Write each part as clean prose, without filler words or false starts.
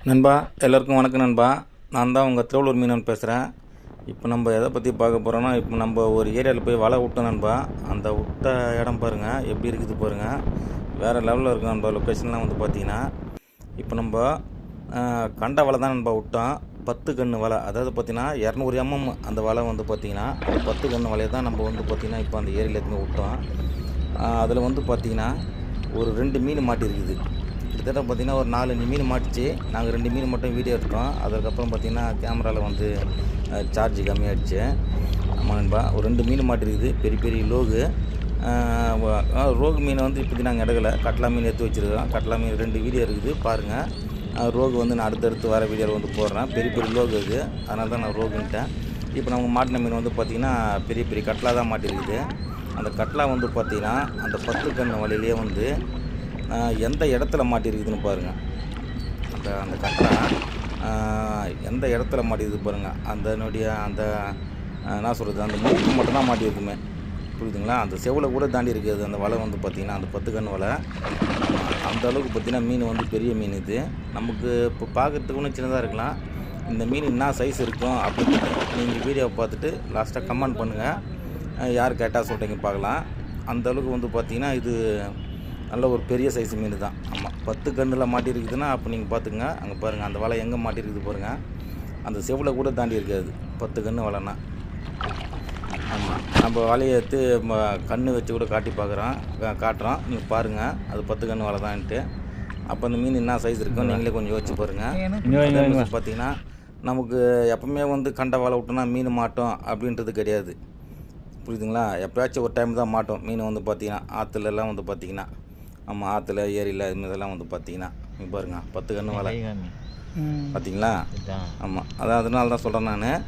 நண்பா, எல்லோருக்கும் வணக்கம் நண்பா. நான் தான் உங்கள் திருவள்ளூர் மீனவன் பேசுகிறேன். இப்போ நம்ம எதை பற்றி பார்க்க போகிறோன்னா, இப்போ நம்ம ஒரு ஏரியாவில் போய் வலை விட்டோம் நண்பா. அந்த விட்ட இடம் பாருங்கள், எப்படி இருக்குது பாருங்கள். வேறு லெவலில் இருக்கும் நண்பா. லொக்கேஷன்லாம் வந்து பார்த்திங்கன்னா, இப்போ நம்ம கண்ட வலை தான் நண்பா விட்டோம். 10 கன்று வலை, அதாவது பார்த்திங்கன்னா 200 mm அந்த வலை வந்து பார்த்திங்கன்னா, 10 கன்று வலையை தான் நம்ம வந்து பார்த்திங்கன்னா இப்போ அந்த ஏரியில் எடுத்து விட்டோம். அதில் வந்து பார்த்திங்கன்னா ஒரு 2 மீன் மாட்டிருக்குது. கிட்டத்தட்ட பார்த்திங்கன்னா ஒரு 4-5 மீன் மாட்டிச்சு. நாங்கள் 2 மீன் மட்டும் வீடியோ எடுத்தோம். அதுக்கப்புறம் பார்த்திங்கன்னா கேமராவில் வந்து சார்ஜ் கம்மியாகிடுச்சு. ஆமாம் நண்பா, ஒரு 2 மீன் மாட்டிருக்குது. பெரிய பெரிய ரோகு மீனை வந்து இப்போதைக்கு நாங்கள் எடுக்கலை. கட்லா மீன் எடுத்து வச்சுருக்கோம். கட்லா மீன் 2 வீடியோ இருக்குது பாருங்கள். ரோகு வந்து நான் அடுத்தடுத்து வர வீடியோவில் வந்து போடுறேன். பெரிய பெரிய லோகு இது, அதனால தான் நான் ரோகுன்ட்டேன். இப்போ நமக்கு மாட்டின மீன் வந்து பார்த்திங்கன்னா பெரிய பெரிய கட்லா தான் மாட்டிருக்குது. அந்த கட்லா வந்து பார்த்திங்கன்னா அந்த 10 கன்று வலையிலேயே வந்து எந்த இடத்துல மாட்டிருக்குதுன்னு பாருங்கள். அந்த கட்லா எந்த இடத்துல மாட்டிருக்குது பாருங்கள். அதனுடைய அந்த என்ன சொல்கிறது, அந்த மூக்கு மட்டும்தான் மாட்டியிருக்குமே, புரியுதுங்களா? அந்த செவில் கூட தாண்டி இருக்குது அந்த வலை வந்து பார்த்திங்கன்னா, அந்த 10 கன்று வலை. அந்த அளவுக்கு பார்த்திங்கன்னா மீன் வந்து பெரிய மீன் இது. நமக்கு இப்போ பார்க்குறதுக்கு ஒன்றும் சின்னதாக இருக்கலாம். இந்த மீன் என்ன சைஸ் இருக்கும் அப்படின்னு நீங்கள் வீடியோவை பார்த்துட்டு லாஸ்ட்டாக கமெண்ட் பண்ணுங்கள். யார் கேட்டால் சொல்கிறீங்க பார்க்கலாம். அந்த அளவுக்கு வந்து பார்த்திங்கன்னா இது நல்ல ஒரு பெரிய சைஸ் மீன் தான். ஆமாம், 10 கன்றில் மாட்டிருக்குதுன்னா அப்போ நீங்கள் பார்த்துங்க. அங்கே பாருங்கள், அந்த வலை எங்கே மாட்டிருக்குது பாருங்கள். அந்த செவில் கூட தாண்டி இருக்காது 10 கன்று வலைன்னா. ஆமாம், நம்ம வலையை எடுத்து கன்று வச்சு கூட காட்டுறோம். நீங்கள் பாருங்கள், அது 10 கன்று வலை தான்ட்டு. அப்போ அந்த மீன் என்ன சைஸ் இருக்கும் நீங்களே கொஞ்சம் யோசிச்சு பாருங்கள். பார்த்தீங்கன்னா நமக்கு எப்பவுமே வந்து கண்ட வலை விட்டோன்னா மீன் மாட்டோம் அப்படின்றது கிடையாது, புரியுதுங்களா? எப்போயாச்சும் ஒரு டைம் தான் மாட்டோம் மீன் வந்து பார்த்திங்கன்னா, ஆற்றுலலாம் வந்து பார்த்திங்கன்னா. ஆமாம், ஆற்றுல ஏரியில் இதுமாதிரிலாம் வந்து பார்த்திங்கன்னா நீங்கள் பாருங்கள் 10 கன்று வலை பார்த்தீங்களா? ஆமாம், அதனால தான் சொல்கிறேன் நான்.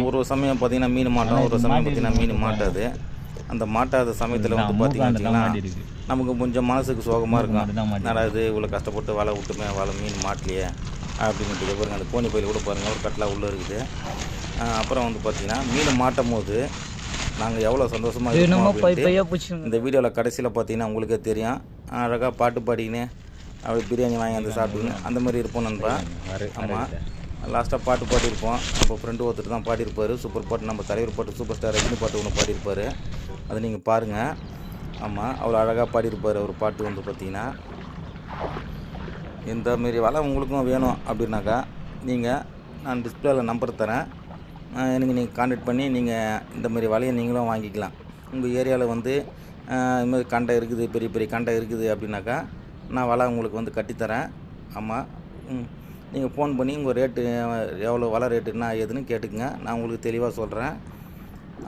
ஒரு சமயம் பார்த்திங்கன்னா மீன் மாட்டோம், ஒரு சமயம் பார்த்திங்கன்னா மீன் மாட்டாது. அந்த மாட்டாத சமயத்தில் வந்து பார்த்திங்கன்னா நமக்கு கொஞ்சம் மனசுக்கு சோகமாக இருக்கும். நடாது இவ்வளோ கஷ்டப்பட்டு வலை விட்டுமே, மீன் மாட்டலையே அப்படின்ட்டு பாருங்கள். அந்த கோணி பையில் கூட பாருங்கள், ஒரு கட்லா உள்ளே இருக்குது. அப்புறம் வந்து பார்த்திங்கன்னா மீன் மாட்டும் போது நாங்கள் எவ்வளோ சந்தோஷமாக இருக்கோம். இந்த வீடியோவில் கடைசியில் பார்த்தீங்கன்னா உங்களுக்கே தெரியும். அழகாக பாட்டு பாடிக்கின்னு அப்படி பிரியாணி வாங்கி வந்து சாப்பிட்டுன்னு அந்த மாதிரி இருப்போம் நண்பா. ஆமாம், லாஸ்ட்டாக பாட்டு பாடியிருப்போம். நம்ம ஃப்ரெண்டு ஒருத்தர் தான் பாடியிருப்பார் சூப்பர் பாட்டு. நம்ம தலைவர் பாட்டு சூப்பர் ஸ்டார் ரஜினி பாட்டு ஒன்று பாடியிருப்பார், அதை நீங்கள் பாருங்கள். ஆமாம், அவ்வளோ அழகாக பாடியிருப்பார் ஒரு பாட்டு வந்து பார்த்திங்கன்னா. இந்தமாரி வலை உங்களுக்கும் வேணும் அப்படின்னாக்கா நான் டிஸ்பிளேயில் நம்பர் தரேன். எனக்கு நீங்கள் கான்டாக்ட் பண்ணி நீங்கள் இந்தமாரி வலையை நீங்களும் வாங்கிக்கலாம். உங்கள் ஏரியாவில் வந்து இதுமாதிரி கண்டை இருக்குது, பெரிய பெரிய கண்டை இருக்குது அப்படின்னாக்கா நான் வலை உங்களுக்கு வந்து கட்டித்தரேன். ஆமாம், நீங்கள் ஃபோன் பண்ணி உங்கள் ரேட்டு எவ்வளோ வலை ரேட்டு என்ன ஏதுன்னு கேட்டுக்குங்க. நான் உங்களுக்கு தெளிவாக சொல்கிறேன்.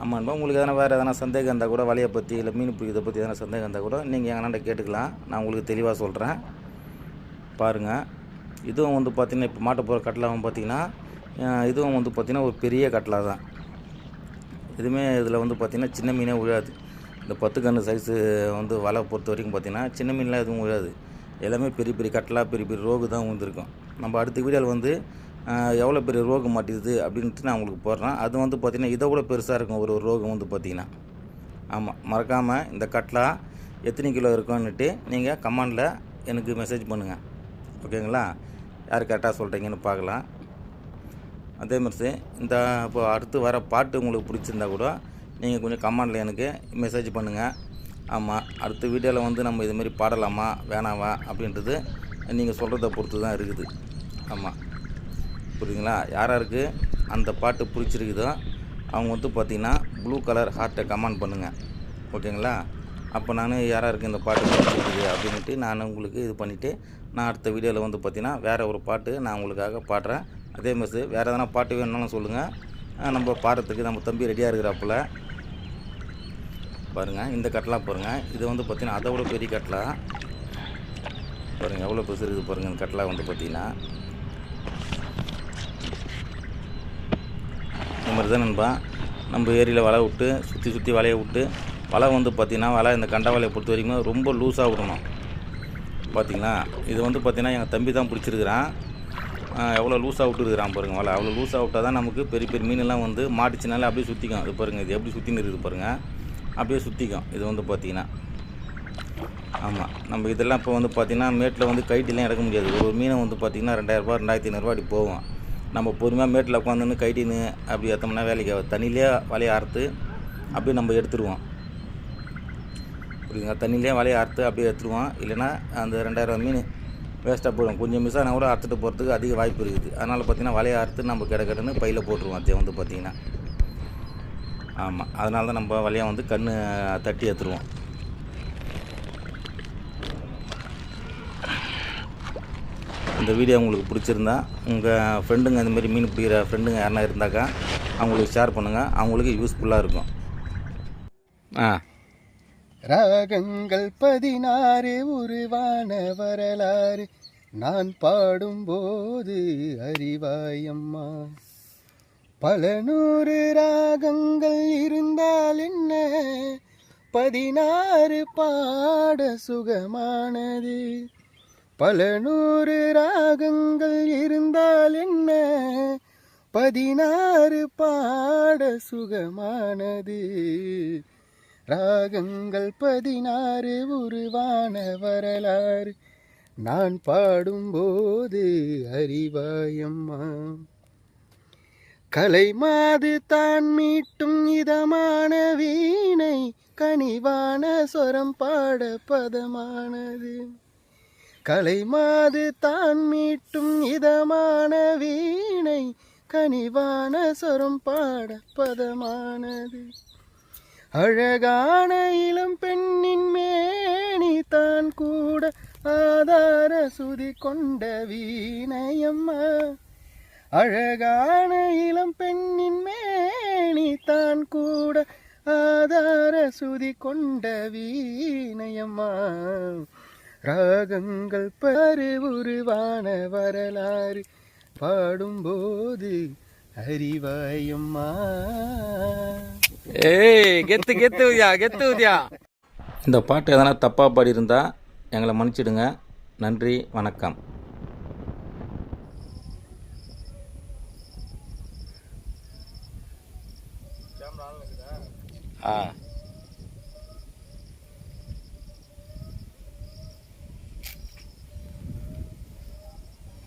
ஆமாம்பா, உங்களுக்கு வேறு எதனா சந்தேகம் இருந்தால் கூட வலையை பற்றி இல்லை மீன் பிடிக்கிறத பற்றி எதனா சந்தேகம் இருந்தால் கூட நீங்கள் எங்கள்கிட்ட கேட்டுக்கலாம். நான் உங்களுக்கு தெளிவாக சொல்கிறேன். பாருங்கள், இதுவும் வந்து பார்த்திங்கன்னா இப்போ மாட்ட போகிற கட்டலாவும் பார்த்திங்கன்னா இதுவும் வந்து பார்த்திங்கன்னா ஒரு பெரிய கட்லா தான். இதுவுமே இதில் வந்து பார்த்திங்கன்னா சின்ன மீனே விழாது. இந்த 10 கன்று சைஸு வந்து வலை பொறுத்த வரைக்கும் பார்த்திங்கன்னா சின்ன மீன்லாம் எதுவும் விழாது. எல்லாமே பெரிய பெரிய கட்லா, பெரிய பெரிய ரோகு தான் விழுந்திருக்கும். நம்ம அடுத்த வீடியோவில் வந்து எவ்வளோ பெரிய ரோகு மாட்டிடுது அப்படின்ட்டு நான் உங்களுக்கு போடுறேன். அது வந்து பார்த்திங்கன்னா இதை விட பெருசாக இருக்கும் ஒரு ரோகு வந்து பார்த்திங்கன்னா. ஆமாம், மறக்காமல் இந்த கட்லா எத்தனை கிலோ இருக்குன்னுட்டு நீங்கள் கமெண்டில் எனக்கு மெசேஜ் பண்ணுங்கள், ஓகேங்களா? யார் கரெக்டாக சொல்கிறீங்கன்னு பார்க்கலாம். அதே மாதிரி இந்த இப்போ அடுத்து வர பாட்டு உங்களுக்கு பிடிச்சிருந்தா கூட நீங்கள் கொஞ்சம் கமெண்டில் எனக்கு மெசேஜ் பண்ணுங்கள். ஆமாம், அடுத்த வீடியோவில் வந்து நம்ம இதுமாரி பாடலாமா வேணாவா அப்படின்றது நீங்கள் சொல்கிறத பொறுத்து தான் இருக்குது. ஆமாம், புரியுதுங்களா? யாராருக்கு அந்த பாட்டு பிடிச்சிருக்குதோ அவங்க வந்து பார்த்திங்கன்னா ப்ளூ கலர் ஹார்ட்டை கமெண்ட் பண்ணுங்கள், ஓகேங்களா? அப்போ நான் யாராருக்கு இந்த பாட்டு பிடிச்சிருக்குது அப்படின்ட்டு நான் உங்களுக்கு இது பண்ணிவிட்டு நான் அடுத்த வீடியோவில் வந்து பார்த்திங்கன்னா வேறு ஒரு பாட்டு நான் உங்களுக்காக பாடுறேன். அதே மாதிரி வேறு எதனா பாட்டு வேணும்னாலும் சொல்லுங்கள், நம்ம பாடுறதுக்கு நம்ம தம்பி ரெடியாக இருக்கிறாப்புல. பாருங்கள், இந்த கட்லா பாருங்கள், இது வந்து பார்த்திங்கன்னா அதை விட பெரிய கட்லா பாருங்கள், எவ்வளோ பெருசு இருக்குது பாருங்கள். இந்த கட்லா வந்து பார்த்திங்கன்னா இந்த மாதிரி தான் நண்பா நம்ம ஏரியில் வலை விட்டு சுற்றி வலையை விட்டு வலை வந்து பார்த்திங்கன்னா வலை இந்த கண்ட வலையை பொறுத்த வரைக்கும் ரொம்ப லூஸாக விடணும். பார்த்திங்களா, இது வந்து பார்த்திங்கன்னா எங்கள் தம்பி தான் பிடிச்சிருக்கிறான். எவ்வளோ லூஸாக விட்டுருக்குறான் பாருங்கள் வலை. அவ்வளோ லூஸாக விட்டால் தான் நமக்கு பெரிய பெரிய மீனெல்லாம் வந்து மாட்டிச்சினாலே அப்படியே சுற்றிக்கும். அது பாருங்கள், இது எப்படி சுற்றின்னு இருக்குது பாருங்கள், அப்படியே சுற்றிக்கும். இது வந்து பார்த்திங்கன்னா ஆமாம், நம்ம இதெல்லாம் இப்போ வந்து பார்த்திங்கன்னா மேட்டில் வந்து கைட்டிலாம் எடுக்க முடியாது. ஒரு மீனை வந்து பார்த்திங்கன்னா 2000 2500 அப்படி போகும். நம்ம பொறுமையாக மேட்டில் உட்காந்துன்னு கைட்டின்னு அப்படி ஏற்றோம்னா வேலைக்கு ஆகாது. தண்ணியிலே வலையை அறுத்து அப்படியே நம்ம எடுத்துருவோம். புரியுதுங்க? தண்ணியிலே வலையை அறுத்து அப்படியே எடுத்துருவோம். இல்லைன்னா அந்த 2000 மீன் வேஸ்ட்டாக போயிடும். கொஞ்சம் மிஸ் ஆனால் கூட அறுத்துட்டு போகிறதுக்கு அதிக வாய்ப்பு இருக்குது. அதனால் பார்த்திங்கன்னா வலையை அறுத்து நம்ம கிடன்னு பையில் போட்டுருவோம். அதே வந்து பார்த்திங்கன்னா ஆமாம், அதனால தான் நம்ம வலையை வந்து கண் தட்டி எடுத்துருவோம். இந்த வீடியோ உங்களுக்கு பிடிச்சிருந்தா உங்கள் ஃப்ரெண்டுங்க இந்தமாரி மீன் பிடிக்கிற ஃப்ரெண்டுங்க யாருனா இருந்தாக்கா அவங்களுக்கு ஷேர் பண்ணுங்கள். அவங்களுக்கு யூஸ்ஃபுல்லாக இருக்கும். ராகங்கள் 16 உருவான வரலாறு நான் பாடும்போது அறிவாயம்மா. பல 100 ராகங்கள் இருந்தால் என்ன, 16 பாட சுகமானது. பல 100 ராகங்கள் இருந்தால் என்ன, 16 பாட சுகமானது. ராகங்கள் 16 உருவான வரலாறு நான் பாடும்போது அறிவாயம்மா. கலைமாது தான் மீட்டும் இதமான வீணை கனிவான சொரம் பாட பதமானது. கலைமாது தான் மீட்டும் இதமான வீணை கனிவான சொரம் பாட பதமானது. அழகான இளம் பெண்ணின் மேனி தான் கூட ஆதார சுதி கொண்ட வீணையம்மா. அழகான இளம் பெண்ணின் மேனி தான் கூட ஆதார சுதி கொண்ட வீணையம்மா. ராகங்கள் 16 உருவான வரலாறு பாடும்போது அறிவாயம்மா. கெத்து கெத்து கெத்து ஊதியா. இந்த பாட்டு எதனா தப்பாக பாடியிருந்தால் எங்களை மன்னிச்சிடுங்க. நன்றி, வணக்கம்.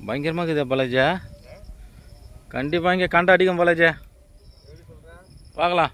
பயங்கரமாக இருக்குதா பாலாஜா? கண்டிப்பாக இங்கே கண்ட அடிக்கும் பாலாஜா. பார்க்கலாம்.